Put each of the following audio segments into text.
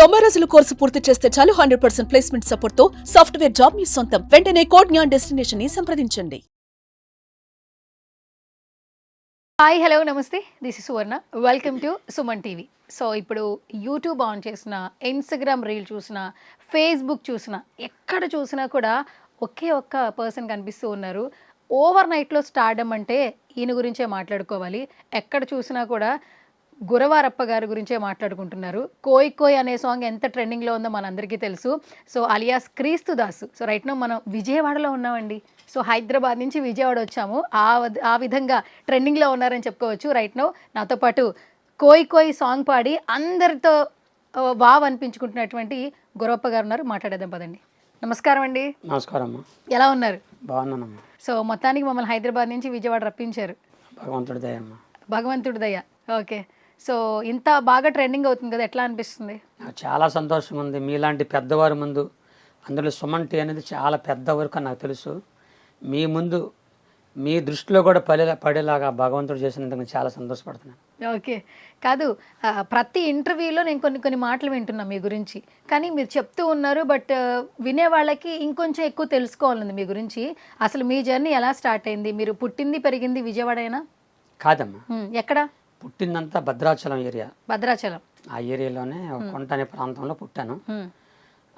90 రోజుల కోర్సు పూర్తి చేస్తే చాలు 100% ప్లేస్మెంట్ సపోర్ట్ తో సాఫ్ట్వేర్ జాబ్ మీ సొంతం. వెంటనే కోడ్ జ్ఞాన్ డెస్టినేషన్ ని సంప్రదించండి. హాయ్ హలో నమస్తే, this is Suvarna. Welcome to Suman TV. So ఇప్పుడు యూట్యూబ్ ఆన్ చేసిన, ఇన్స్టాగ్రామ్ రీల్ చూసిన, ఫేస్బుక్ చూసిన, ఎక్కడ చూసినా కూడా ఒకే ఒక్క పర్సన్ కనిపిస్తూ ఉన్నారు. ఓవర్ నైట్లో స్టార్డమ్ అంటే ఈయన గురించే మాట్లాడుకోవాలి. ఎక్కడ చూసినా కూడా గురవారప్ప గారి గురించే మాట్లాడుకుంటున్నారు. కోయ్ కోయ్ అనే సాంగ్ ఎంత ట్రెండింగ్లో ఉందో మనందరికీ తెలుసు. సో అలియాస్ క్రీస్తు దాసు. సో రైట్ నో మనం విజయవాడలో ఉన్నామండి. సో హైదరాబాద్ నుంచి విజయవాడ వచ్చాము. ఆ విధంగా ట్రెండింగ్లో ఉన్నారని చెప్పుకోవచ్చు. రైట్ నో నాతో పాటు కోయ్ కోయ్ సాంగ్ పాడి అందరితో వావ్ అనిపించుకుంటున్నటువంటి గురవప్ప గారు ఉన్నారు. మాట్లాడేద్దాం పదండి. నమస్కారం అండి. నమస్కారం అమ్మా. ఎలా ఉన్నారు? బాగున్నానమ్మా. సో మొత్తానికి మమ్మల్ని హైదరాబాద్ నుంచి విజయవాడ రప్పించారు. భగవంతుడి దయ అమ్మా. భగవంతుడి దయ. ఓకే. సో ఇంత బాగా ట్రెండింగ్ అవుతుంది కదా, ఎట్లా అనిపిస్తుంది? నాకు చాలా సంతోషంగా ఉంది. మీలాంటి పెద్దవారి ముందు, అందులో సుమన్ టీ అనేది చాలా పెద్ద వరకు నాకు తెలుసు. మీ ముందు మీ దృష్టిలో కూడా పడేలాగా భగవంతుడు చేసినందుకు నేను చాలా సంతోషపడుతున్నాను. ఓకే. కాదు, ప్రతి ఇంటర్వ్యూలో నేను కొన్ని మాటలు వింటున్నా మీ గురించి, కానీ మీరు చెప్తూ ఉన్నారు. బట్ వినే వాళ్ళకి ఇంకొంచెం ఎక్కువ తెలుసుకోవాలండి మీ గురించి. అసలు మీ జర్నీ ఎలా స్టార్ట్ అయింది? మీరు పుట్టింది పెరిగింది విజయవాడేనా? కాదమ్మా, ఎక్కడ? పుట్టిందంతా భద్రాచలం ఏరియా. భద్రాచలం ఆ ఏరియాలోనే కొంట అనే ప్రాంతంలో పుట్టాను.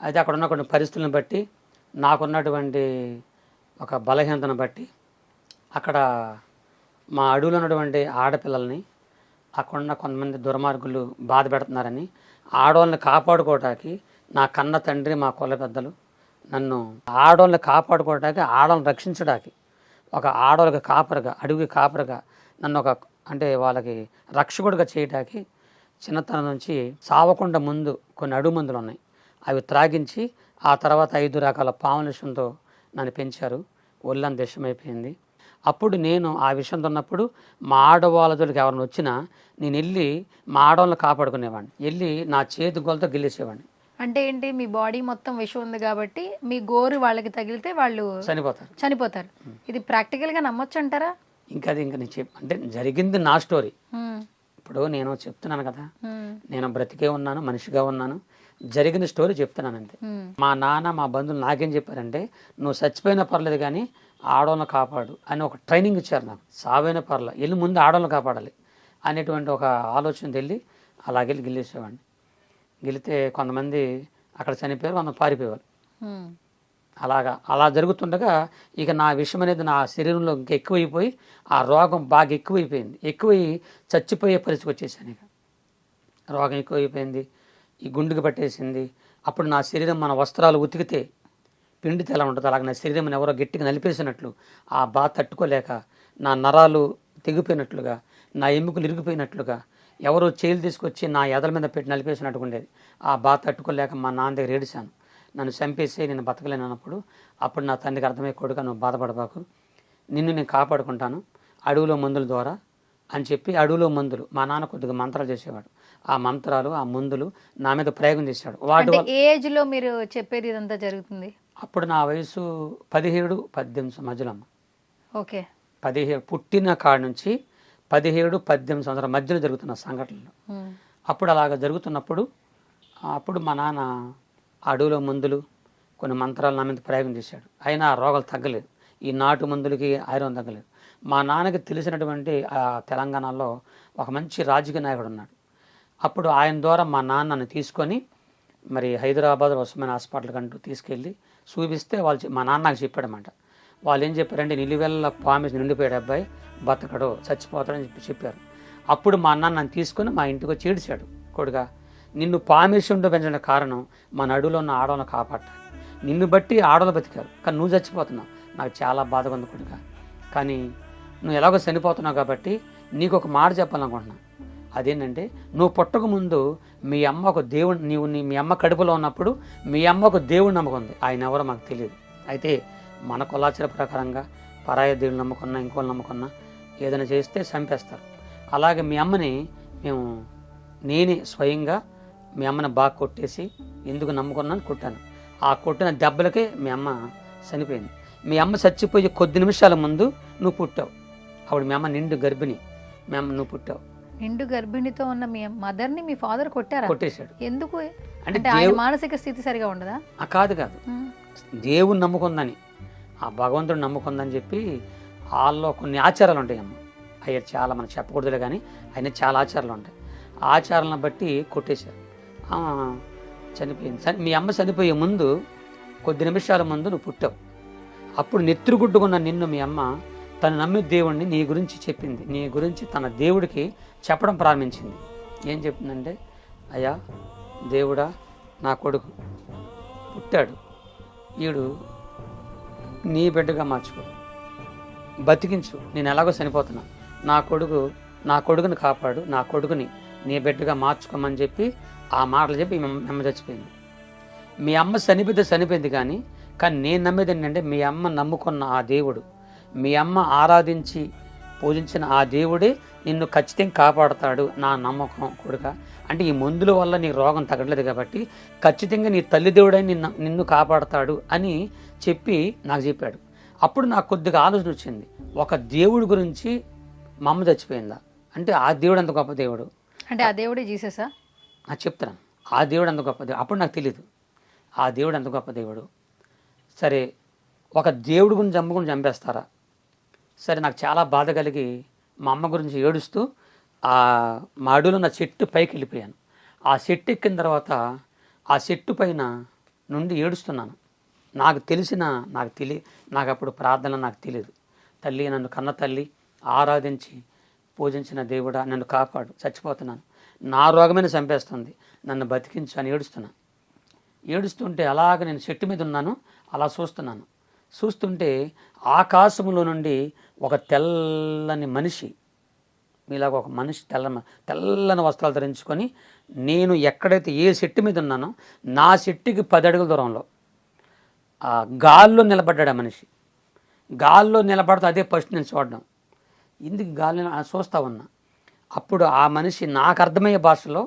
అయితే అక్కడ ఉన్న కొన్ని పరిస్థితులను బట్టి, నాకున్నటువంటి ఒక బలహీనతను బట్టి, అక్కడ మా అడవిలో ఉన్నటువంటి ఆడపిల్లల్ని అక్కడున్న కొంతమంది దుర్మార్గులు బాధ పెడుతున్నారని, ఆడవాళ్ళని కాపాడుకోవడానికి నా కన్న తండ్రి, మా కుల పెద్దలు నన్ను ఆడవాళ్ళని కాపాడుకోవడానికి, ఆడవాళ్ళని రక్షించడానికి, ఒక ఆడవాళ్ళకి కాపరగా, అడవికి కాపరగా నన్ను అంటే వాళ్ళకి రక్షకుడిగా చేయడానికి చిన్నతనం నుంచి సావకుండా ముందు కొన్ని అడుగు మందులు ఉన్నాయి, అవి త్రాగించి ఆ తర్వాత 5 రకాల పాముల విషయంతో నన్ను పెంచారు. ఒళ్ళంత విషమైపోయింది. అప్పుడు నేను ఆ విషయంతో ఉన్నప్పుడు మా ఆడవాళ్ళ జోలికి ఎవరిని వచ్చినా నేను వెళ్ళి మా ఆడవాళ్ళని కాపాడుకునేవాడిని. వెళ్ళి నా చేతి గోలతో గిల్లేసేవాడిని. అంటే ఏంటి, మీ బాడీ మొత్తం విషం ఉంది కాబట్టి మీ గోరు వాళ్ళకి తగిలితే వాళ్ళు చనిపోతారు. ఇది ప్రాక్టికల్గా నమ్మొచ్చు అంటారా? ఇంకా నేను అంటే జరిగింది నా స్టోరీ. ఇప్పుడు నేను చెప్తున్నాను కదా, నేను బ్రతికే ఉన్నాను, మనిషిగా ఉన్నాను, జరిగిన స్టోరీ చెప్తున్నాను అంతే. మా నాన్న, మా బంధువులు నాకేం చెప్పారంటే, నువ్వు చచ్చిపోయినా పర్లేదు కానీ ఆడవాళ్ళని కాపాడు అని ఒక ట్రైనింగ్ ఇచ్చారు నాకు. సావైనా పర్లేదు, వెళ్ళి ముందు ఆడవాళ్ళని కాపాడాలి అనేటువంటి ఒక ఆలోచన వెళ్ళి అలాగెళ్ళి గిల్లేసేవాడిని. గెలితే కొంతమంది అక్కడ చనిపోయారు, కొంతమంది పారిపోయేవారు. అలా జరుగుతుండగా ఇక నా విషయం అనేది నా శరీరంలో ఇంకా ఎక్కువైపోయి, ఆ రోగం బాగా ఎక్కువై చచ్చిపోయే పరిస్థితికి వచ్చేసాను. ఇక రోగం ఎక్కువైపోయింది, ఈ గుండెకి పట్టేసింది. అప్పుడు నా శరీరం మన వస్త్రాలు ఉతికితే పిండితే ఎలా ఉంటుందో అలాగే నా శరీరం ఎవరో గట్టిగా నలిపేసినట్లు, ఆ బాధ తట్టుకోలేక నా నరాలు తెగిపోయినట్లుగా, నా ఎముకలు ఇరిగిపోయినట్లుగా, ఎవరో చేతులు తీసుకొచ్చి నా ఎదల మీద పెట్టి నలిపేసినట్టుగా ఉండేది. ఆ బాధ తట్టుకోలేక మా నాన్న దగ్గర ఏడిశాను. నన్ను చంపేసి నేను బతకలేను అన్నప్పుడు, అప్పుడు నా తండ్రికి అర్థమయ్యే, కొడుకు నువ్వు బాధపడబాకు, నిన్ను నేను కాపాడుకుంటాను అడవిలో మందుల ద్వారా అని చెప్పి, అడవిలో మందులు మా నాన్న కొద్దిగా మంత్రాలు చేసేవాడు. ఆ మంత్రాలు, ఆ మందులు నా మీద ప్రయోగం చేశాడు. వాటి ఏజ్లో మీరు చెప్పేది ఇదంతా జరుగుతుంది? అప్పుడు నా వయసు 17-18 మధ్యలో. ఓకే. 17 పుట్టిన కాడ నుంచి 17-18 సంవత్సరాల మధ్యలో జరుగుతున్న సంఘటనలు. అప్పుడు అలాగ జరుగుతున్నప్పుడు, అప్పుడు మా నాన్న అడవిలో మందులు, కొన్ని మంత్రాలు నా మీద ప్రయోగం చేశాడు. అయినా ఆ రోగాలు తగ్గలేదు. ఈ నాటు మందులకి ఐరన్ తగ్గలేదు. మా నాన్నకి తెలిసినటువంటి తెలంగాణలో ఒక మంచి రాజకీయ నాయకుడు ఉన్నాడు. అప్పుడు ఆయన ద్వారా మా నాన్నని తీసుకొని మరి హైదరాబాద్ ఉస్మానియా హాస్పిటల్కి అంటూ తీసుకెళ్ళి చూపిస్తే మా నాన్న నాకు చెప్పాడన్నమాట. వాళ్ళు ఏం చెప్పారంటే, నిలువెల్ల పామిస్ నిండిపోయాడు అబ్బాయి, బతకడు, చచ్చిపోతాడని చెప్పారు. అప్పుడు మా నాన్న నన్ను తీసుకొని మా ఇంటికి వచ్చి ఏడిచాడు, కొడుగా నిన్ను పామిషంలో పెంచడానికి కారణం మన అడవిలో ఉన్న ఆడవాళ్ళని కాపాడాలి. నిన్ను బట్టి ఆడవాళ్ళు బతికారు, కానీ నువ్వు చచ్చిపోతున్నావు. నాకు చాలా బాధగా ఉంది కొడుగా, కానీ నువ్వు ఎలాగో చనిపోతున్నావు కాబట్టి నీకు ఒక మాట చెప్పాలనుకుంటున్నాను. అదేంటంటే, నువ్వు పుట్టక ముందు మీ అమ్మ ఒక దేవుడు, మీ అమ్మ కడుపులో ఉన్నప్పుడు మీ అమ్మ ఒక దేవుడు నమ్మకం ఉంది. ఆయన ఎవరో మాకు తెలియదు. అయితే మన కులాచార ప్రకారంగా పరాయ దేవుడు నమ్మకున్నా, ఇంకోళ్ళు నమ్మకున్నా ఏదైనా చేస్తే చంపేస్తారు. అలాగే మీ అమ్మని నేనే స్వయంగా మీ అమ్మని బాగా కొట్టేసి, ఎందుకు నమ్ముకున్నాను కొట్టాను. ఆ కొట్టిన దెబ్బలకే మీ అమ్మ చనిపోయింది. మీ అమ్మ చచ్చిపోయే కొద్ది నిమిషాల ముందు నువ్వు పుట్టావు. అప్పుడు మీ అమ్మ నిండు గర్భిణి, మీ అమ్మ నువ్వు పుట్టావు. నిండు గర్భిణితో ఉన్న మీ మదర్ని మీ ఫాదర్ కొట్టారా? కొట్టేశాడు. ఎందుకు? అంటే అంటే ఆయన మానసిక స్థితి సరిగా ఉండదా? కాదు దేవుని నమ్ముకుందని, ఆ భగవంతుడు నమ్ముకుందని చెప్పి వాళ్ళలో కొన్ని ఆచారాలు ఉంటాయి అమ్మ. అయ్యే చాలా మనం చెప్పకూడదులే, కానీ ఆయన చాలా ఆచారాలు ఉంటాయి. ఆ ఆచారాలను బట్టి కొట్టేశారు. చనిపోయింది. మీ అమ్మ చనిపోయే ముందు కొద్ది నిమిషాల ముందు నువ్వు పుట్టావు. అప్పుడు నెత్తురుగుడ్డుకున్న నిన్ను మీ అమ్మ తను నమ్మే దేవుడిని నీ గురించి చెప్పింది. నీ గురించి తన దేవుడికి చెప్పడం ప్రారంభించింది. ఏం చెప్తుందంటే, అయ్యా దేవుడా, నా కొడుకు పుట్టాడు, ఈడు నీ బిడ్డగా మార్చుకో, బతికించు, నేను ఎలాగో చనిపోతున్నా, నా కొడుకుని కాపాడు, నా కొడుకుని నీ బిడ్డగా మార్చుకోమని చెప్పి ఆ మాటలు చెప్పి మీ అమ్మ చచ్చిపోయింది. మీ అమ్మ చనిపోయింది కానీ నేను నమ్మేది ఏంటంటే, మీ అమ్మ నమ్ముకున్న ఆ దేవుడు, మీ అమ్మ ఆరాధించి పూజించిన ఆ దేవుడే నిన్ను ఖచ్చితంగా కాపాడుతాడు, నా నమ్మకం కొడుక. అంటే ఈ మందుల వల్ల నీ రోగం తగ్గట్లేదు కాబట్టి ఖచ్చితంగా నీ తల్లి దేవుడే నిన్ను కాపాడుతాడు అని చెప్పి నాకు చెప్పాడు. అప్పుడు నాకు కొద్దిగా ఆలోచన వచ్చింది, ఒక దేవుడి గురించి మా అమ్మ చచ్చిపోయిందా అంటే ఆ దేవుడు అంత గొప్ప దేవుడు అంటే ఆ దేవుడే జీససా? నాకు చెప్తాను, ఆ దేవుడు అంత గొప్ప దేవుడు. అప్పుడు నాకు తెలియదు ఆ దేవుడు అంత గొప్ప దేవుడు. సరే, ఒక దేవుడి గురించి చంపేస్తారా? సరే, నాకు చాలా బాధ కలిగి మా అమ్మ గురించి ఏడుస్తూ మా అడవిలో నా చెట్టు పైకి వెళ్ళిపోయాను. ఆ చెట్టు ఎక్కిన తర్వాత ఆ చెట్టు పైన నుండి ఏడుస్తున్నాను. నాకు అప్పుడు ప్రార్థన నాకు తెలియదు. తల్లి, నన్ను కన్న తల్లి, ఆరాధించి పూజించిన దేవుడా, నన్ను కాపాడు, చచ్చిపోతున్నాను, నా రోగమైన చంపేస్తుంది, నన్ను బతికించు అని ఏడుస్తుంటే అలాగ నేను చెట్టు మీద ఉన్నాను, అలా చూస్తుంటే ఆకాశంలో నుండి ఒక తెల్లని మనిషి, మీలాగ ఒక మనిషి తెల్లని వస్త్రాలు ధరించుకొని, నేను ఎక్కడైతే ఏ చెట్టు మీద ఉన్నానో నా చెట్టుకి 10 అడుగుల దూరంలో గాల్లో నిలబడ్డాడు. ఆ మనిషి గాల్లో నిలబడితే అదే ఫస్ట్ నేను చూడడం, ఇందుకు గాలి చూస్తూ ఉన్నా. అప్పుడు ఆ మనిషి నాకు అర్థమయ్యే భాషలో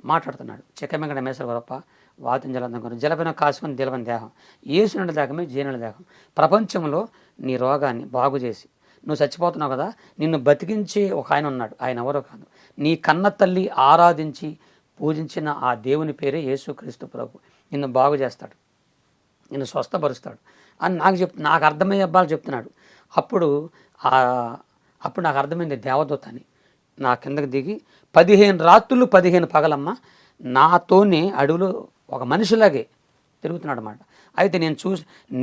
మాట్లాడుతున్నాడు. చిక్కమెంగడ మేసరవరప్ప వాతం జలందం జలపైన కాసుకొని దిలవని దేహం, ఏసునుడి దేహమే జీనుడి దేహం, ప్రపంచంలో నీ రోగాన్ని బాగు చేసి నువ్వు చచ్చిపోతున్నావు కదా, నిన్ను బతికించే ఒక ఆయన ఉన్నాడు, ఆయన ఎవరో కాదు, నీ కన్న తల్లి ఆరాధించి పూజించిన ఆ దేవుని పేరే యేసుక్రీస్తు ప్రభు, నిన్ను బాగు చేస్తాడు, నిన్ను స్వస్థపరుస్తాడు అని నాకు అర్థమయ్యే అబ్బాలు చెప్తున్నాడు. అప్పుడు నాకు అర్థమైంది దేవదూత అని. నా కిందకి దిగి 15 రాత్రులు 15 పగలమ్మ నాతోనే అడవిలో ఒక మనిషిలాగే తిరుగుతున్నాడు అన్నమాట. అయితే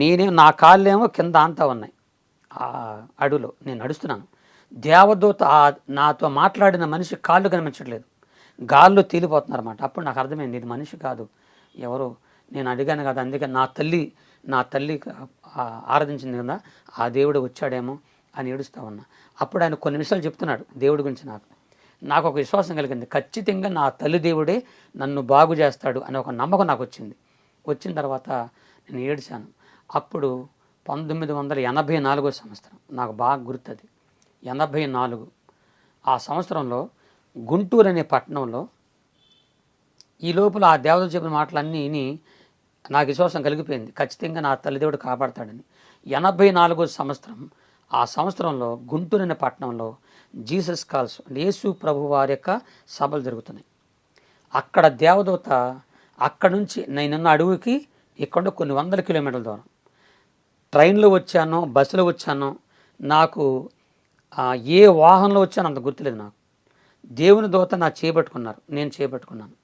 నేనే నా కాళ్ళేమో కింద అంతా ఉన్నాయి. ఆ అడవిలో నేను నడుస్తున్నాను. దేవదూత నాతో మాట్లాడిన మనిషి కాళ్ళు కనిపించట్లేదు, గాల్లో తేలిపోతున్నారన్నమాట. అప్పుడు నాకు అర్థమైంది, ఇది మనిషి కాదు, ఎవరో నేను అడిగాను కదా, అందుకే నా తల్లి ఆరాధించింది కదా, ఆ దేవుడు వచ్చాడేమో అని ఏడుస్తూ ఉన్నా. అప్పుడు ఆయన కొన్ని విషయాలు చెప్తున్నాడు దేవుడి గురించి. నాకు ఒక విశ్వాసం కలిగింది, ఖచ్చితంగా నా తల్లి దేవుడే నన్ను బాగు చేస్తాడు అనే ఒక నమ్మకం నాకు వచ్చింది. వచ్చిన తర్వాత నేను ఏడ్చాను. అప్పుడు 1984 సంవత్సరం, నాకు బాగా గుర్తుంది, 84 ఆ సంవత్సరంలో గుంటూరు అనే పట్టణంలో ఈ లోపల ఆ దేవత చెప్పిన మాటలన్నీ నాకు విశ్వాసం కలిగిపోయింది, ఖచ్చితంగా నా తల్లిదేవుడు కాపాడతాడని. 84 సంవత్సరం, ఆ సంవత్సరంలో గుంటూరు అనే పట్టణంలో జీసస్ కాల్స్ యేసు ప్రభు వారి యొక్క సభలు జరుగుతున్నాయి. అక్కడ దేవదూత అక్కడ నుంచి నేనున్న అడవికి ఇక్కడ కొన్ని 100 కిలోమీటర్ల దూరం ట్రైన్లో వచ్చానో బస్సులో వచ్చానో నాకు ఏ వాహనంలో వచ్చానో అంత గుర్తులేదు. నాకు దేవుని దూత నా చేపట్టుకున్నారు, నేను చేపట్టుకున్నాను.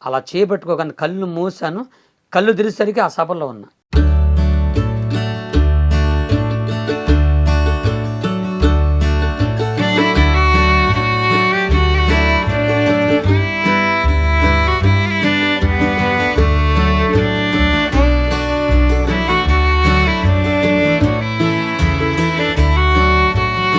అలా చేపట్టుకోగానే కళ్ళు మూసాను, కళ్ళు తెరిసేసరికి ఆ సభలో ఉన్నా.